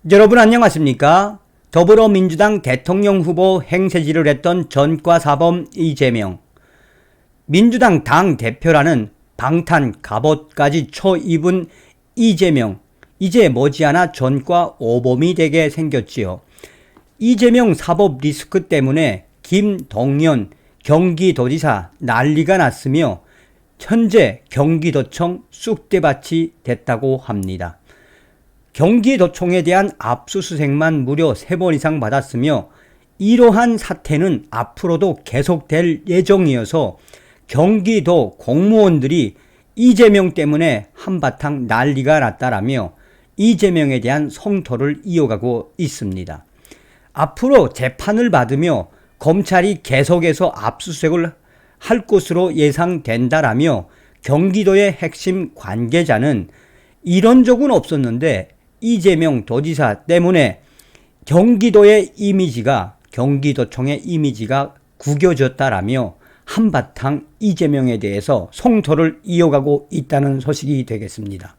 여러분 안녕하십니까? 더불어민주당 대통령 후보 행세지를 했던 전과사범 이재명, 민주당 당대표라는 방탄 갑옷까지 초입은 이재명, 이제 머지않아 전과 오범이 되게 생겼지요. 이재명 사법 리스크 때문에 김동연 경기도지사 난리가 났으며 현재 경기도청 쑥대밭이 됐다고 합니다. 경기도청에 대한 압수수색만 무려 3번 이상 받았으며 이러한 사태는 앞으로도 계속될 예정이어서 경기도 공무원들이 이재명 때문에 한바탕 난리가 났다라며 이재명에 대한 성토를 이어가고 있습니다. 앞으로 재판을 받으며 검찰이 계속해서 압수수색을 할 것으로 예상된다라며 경기도의 핵심 관계자는 이런 적은 없었는데 이재명 도지사 때문에 경기도의 이미지가, 경기도청의 이미지가 구겨졌다라며 한바탕 이재명에 대해서 성토를 이어가고 있다는 소식이 되겠습니다.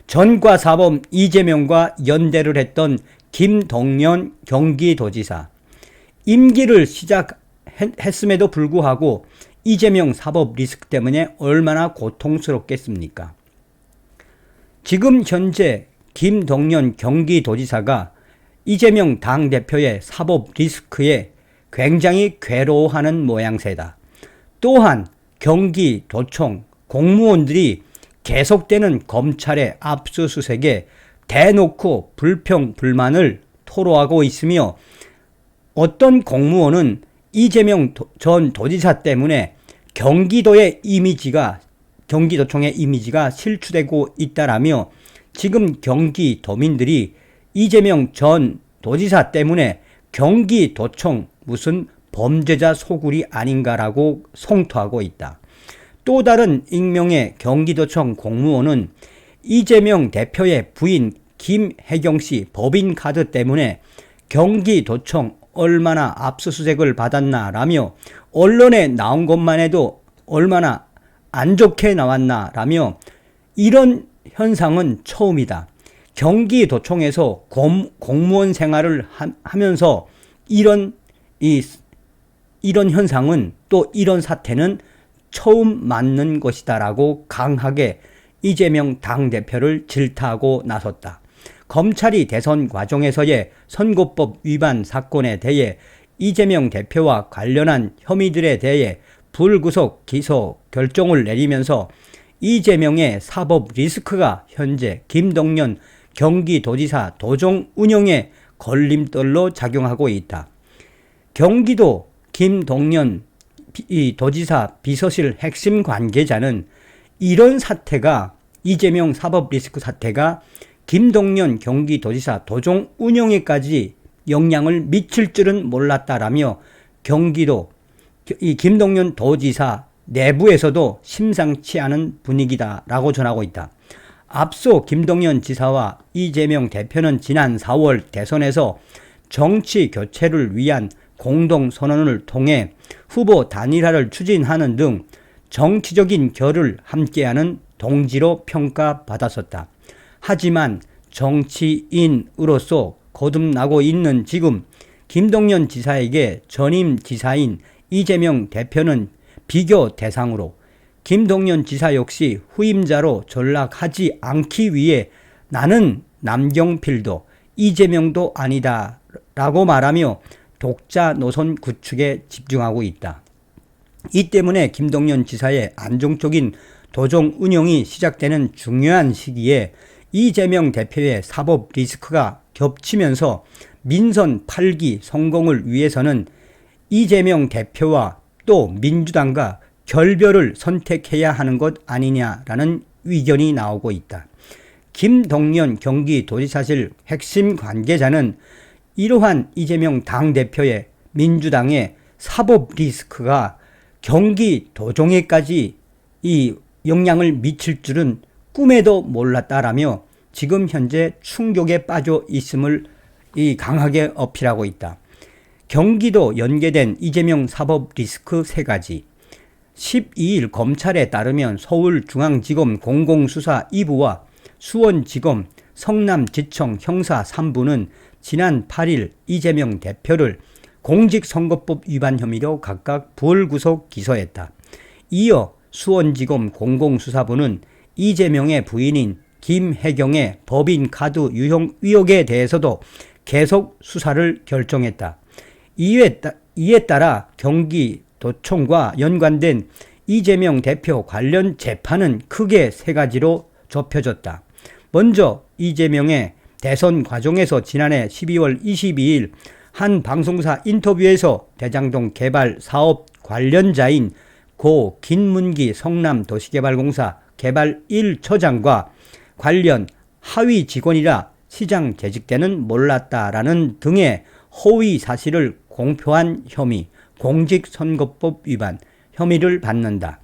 전과사범 이재명과 연대를 했던 김동연 경기도지사, 임기를 시작했음에도 불구하고 이재명 사법 리스크 때문에 얼마나 고통스럽겠습니까? 지금 현재 김동연 경기도지사가 이재명 당대표의 사법 리스크에 굉장히 괴로워하는 모양새다. 또한 경기도청 공무원들이 계속되는 검찰의 압수수색에 대놓고 불평, 불만을 토로하고 있으며 어떤 공무원은 이재명 전 도지사 때문에 경기도의 이미지가, 경기도청의 이미지가 실추되고 있다라며 지금 경기도민들이 이재명 전 도지사 때문에 경기도청 무슨 범죄자 소굴이 아닌가라고 성토하고 있다. 또 다른 익명의 경기도청 공무원은 이재명 대표의 부인 김혜경씨 법인카드 때문에 경기도청 얼마나 압수수색을 받았나라며 언론에 나온 것만 해도 얼마나 안 좋게 나왔나라며 이런 현상은 처음이다. 경기도청에서 공무원 생활을 하면서 이런 현상은, 또 이런 사태는 처음 맞는 것이다라고 강하게 이재명 당대표를 질타하고 나섰다. 검찰이 대선 과정에서의 선거법 위반 사건에 대해 이재명 대표와 관련한 혐의들에 대해 불구속 기소 결정을 내리면서 이재명의 사법 리스크가 현재 김동연 경기도지사 도정 운영에 걸림돌로 작용하고 있다. 경기도 김동연 도지사 비서실 핵심 관계자는 이런 사태가, 이재명 사법 리스크 사태가 김동연 경기도지사 도정 운영에까지 영향을 미칠 줄은 몰랐다라며 경기도 김동연 도지사 내부에서도 심상치 않은 분위기다라고 전하고 있다. 앞서 김동연 지사와 이재명 대표는 지난 4월 대선에서 정치 교체를 위한 공동선언을 통해 후보 단일화를 추진하는 등 정치적인 결을 함께하는 동지로 평가받았었다. 하지만 정치인으로서 거듭나고 있는 지금 김동연 지사에게 전임 지사인 이재명 대표는 비교 대상으로, 김동연 지사 역시 후임자로 전락하지 않기 위해 나는 남경필도 이재명도 아니다 라고 말하며 독자 노선 구축에 집중하고 있다. 이 때문에 김동연 지사의 안정적인 도정 운영이 시작되는 중요한 시기에 이재명 대표의 사법 리스크가 겹치면서 민선 8기 성공을 위해서는 이재명 대표와 또 민주당과 결별을 선택해야 하는 것 아니냐라는 의견이 나오고 있다. 김동연 경기도지사실 핵심 관계자는 이러한 이재명 당대표의 민주당의 사법 리스크가 경기도정에까지 이 영향을 미칠 줄은 꿈에도 몰랐다라며 지금 현재 충격에 빠져 있음을 강하게 어필하고 있다. 경기도 연계된 이재명 사법 리스크 3가지. 12일 검찰에 따르면 서울중앙지검 공공수사 2부와 수원지검 성남지청 형사 3부는 지난 8일 이재명 대표를 공직선거법 위반 혐의로 각각 불구속 기소했다. 이어 수원지검 공공수사부는 이재명의 부인인 김혜경의 법인카드 유용 의혹에 대해서도 계속 수사를 결정했다. 이에 따라 경기도청과 연관된 이재명 대표 관련 재판은 크게 세 가지로 좁혀졌다. 먼저 이재명의 대선 과정에서 지난해 12월 22일 한 방송사 인터뷰에서 대장동 개발 사업 관련자인 고 김문기 성남도시개발공사 개발 1처장과 관련 하위 직원이라 시장 재직 때는 몰랐다라는 등의 허위 사실을 공표한 혐의, 공직선거법 위반 혐의를 받는다.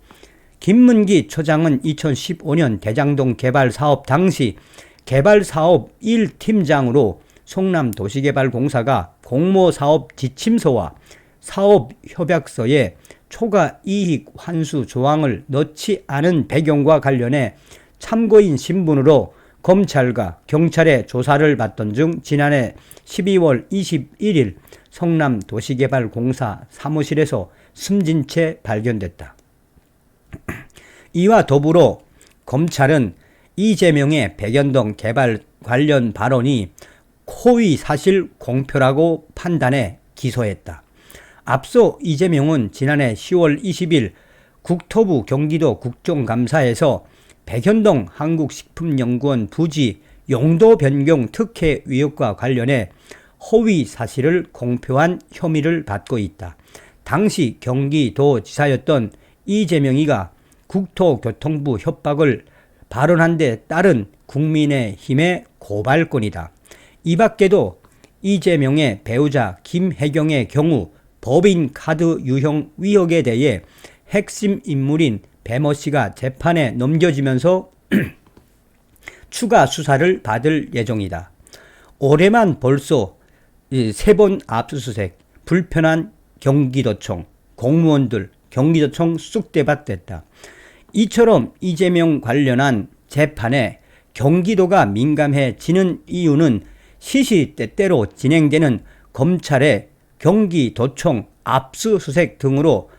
김문기 처장은 2015년 대장동 개발 사업 당시 개발사업 1팀장으로 성남도시개발공사가 공모사업 지침서와 사업협약서에 초과 이익 환수 조항을 넣지 않은 배경과 관련해 참고인 신분으로 검찰과 경찰의 조사를 받던 중 지난해 12월 21일 성남도시개발공사 사무실에서 숨진 채 발견됐다. 이와 더불어 검찰은 이재명의 백연동 개발 관련 발언이 허위 사실 공표라고 판단해 기소했다. 앞서 이재명은 지난해 10월 20일 국토부 경기도 국정감사에서 백현동 한국식품연구원 부지 용도 변경 특혜 의혹과 관련해 허위 사실을 공표한 혐의를 받고 있다. 당시 경기도지사였던 이재명이가 국토교통부 협박을 발언한 데 따른 국민의힘의 고발건이다. 이 밖에도 이재명의 배우자 김혜경의 경우 법인카드 유형 의혹에 대해 핵심 인물인 배모 씨가 재판에 넘겨지면서 추가 수사를 받을 예정이다. 올해만 벌써 3번 압수수색, 불편한 경기도청, 공무원들, 경기도청 쑥대밭 됐다. 이처럼 이재명 관련한 재판에 경기도가 민감해지는 이유는 시시때때로 진행되는 검찰의 경기도청 압수수색 등으로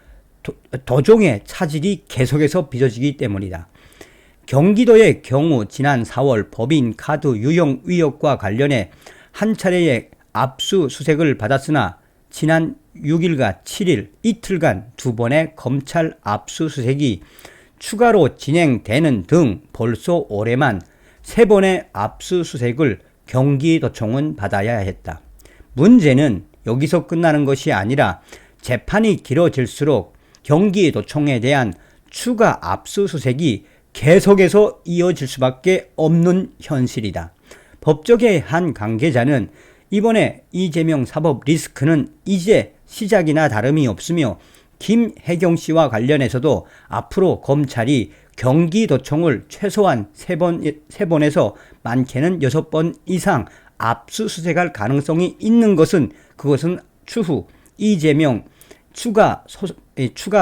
도종의 차질이 계속해서 빚어지기 때문이다. 경기도의 경우 지난 4월 법인카드 유용 의혹과 관련해 한 차례의 압수수색을 받았으나 지난 6일과 7일 이틀간 2번의 검찰 압수수색이 추가로 진행되는 등 벌써 올해만 3번의 압수수색을 경기도청은 받아야 했다. 문제는 여기서 끝나는 것이 아니라 재판이 길어질수록 경기도청에 대한 추가 압수수색이 계속해서 이어질 수밖에 없는 현실이다. 법조계의 한 관계자는 이번에 이재명 사법 리스크는 이제 시작이나 다름이 없으며 김혜경 씨와 관련해서도 앞으로 검찰이 경기도청을 최소한 3번에서 많게는 6번 이상 압수수색할 가능성이 있는 것은 그것은 추후 이재명 추가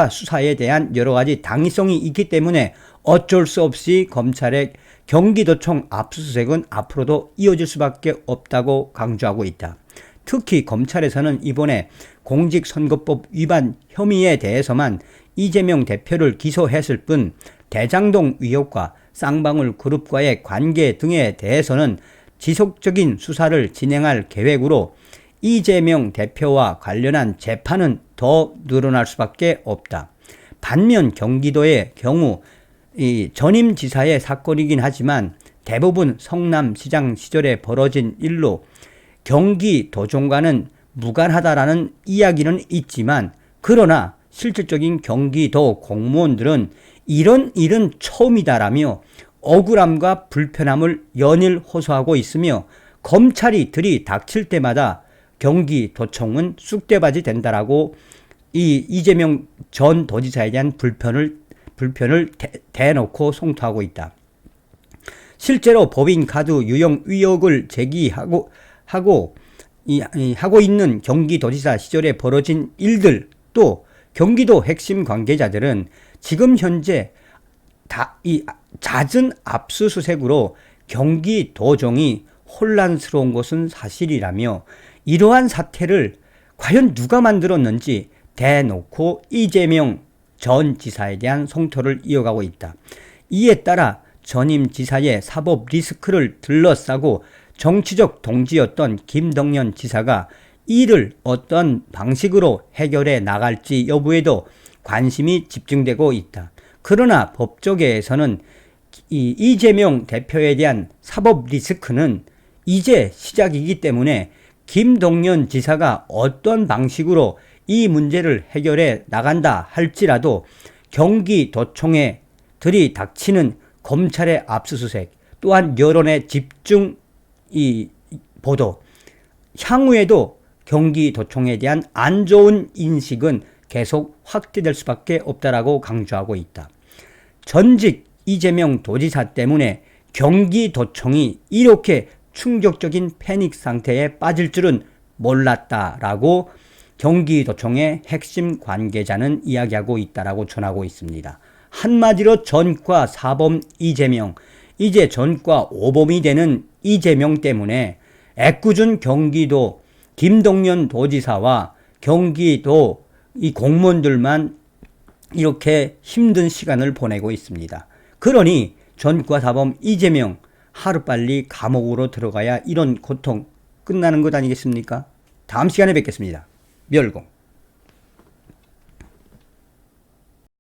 수사에 대한 여러 가지 당위성이 있기 때문에 어쩔 수 없이 검찰의 경기도청 압수수색은 앞으로도 이어질 수밖에 없다고 강조하고 있다. 특히 검찰에서는 이번에 공직선거법 위반 혐의에 대해서만 이재명 대표를 기소했을 뿐 대장동 의혹과 쌍방울 그룹과의 관계 등에 대해서는 지속적인 수사를 진행할 계획으로 이재명 대표와 관련한 재판은 더 늘어날 수밖에 없다. 반면 경기도의 경우 이 전임 지사의 사건이긴 하지만 대부분 성남시장 시절에 벌어진 일로 경기도청과는 무관하다라는 이야기는 있지만 그러나 실질적인 경기도 공무원들은 이런 일은 처음이다라며 억울함과 불편함을 연일 호소하고 있으며 검찰이 들이닥칠 때마다 경기도청은 쑥대밭이 된다라고 이재명 전 도지사에 대한 불편을 대놓고 송토하고 있다. 실제로 법인카드 유용 의혹을 제기하고 있는 경기도지사 시절에 벌어진 일들 또 경기도 핵심 관계자들은 지금 현재 이 잦은 압수수색으로 경기도정이 혼란스러운 것은 사실이라며 이러한 사태를 과연 누가 만들었는지 대놓고 이재명 전 지사에 대한 성토를 이어가고 있다. 이에 따라 전임 지사의 사법 리스크를 둘러싸고 정치적 동지였던 김덕연 지사가 이를 어떤 방식으로 해결해 나갈지 여부에도 관심이 집중되고 있다. 그러나 법조계에서는 이재명 대표에 대한 사법 리스크는 이제 시작이기 때문에 김동연 지사가 어떤 방식으로 이 문제를 해결해 나간다 할지라도 경기도청에 들이닥치는 검찰의 압수수색 또한 여론의 집중 보도 향후에도 경기도청에 대한 안 좋은 인식은 계속 확대될 수밖에 없다라고 강조하고 있다. 전직 이재명 도지사 때문에 경기도청이 이렇게 충격적인 패닉 상태에 빠질 줄은 몰랐다라고 경기도청의 핵심 관계자는 이야기하고 있다라고 전하고 있습니다. 한마디로 전과 사범 이재명, 이제 전과 오범이 되는 이재명 때문에 애꿎은 경기도 김동연 도지사와 경기도 이 공무원들만 이렇게 힘든 시간을 보내고 있습니다. 그러니 전과 사범 이재명 하루빨리 감옥으로 들어가야 이런 고통 끝나는 것 아니겠습니까? 다음 시간에 뵙겠습니다. 멸공.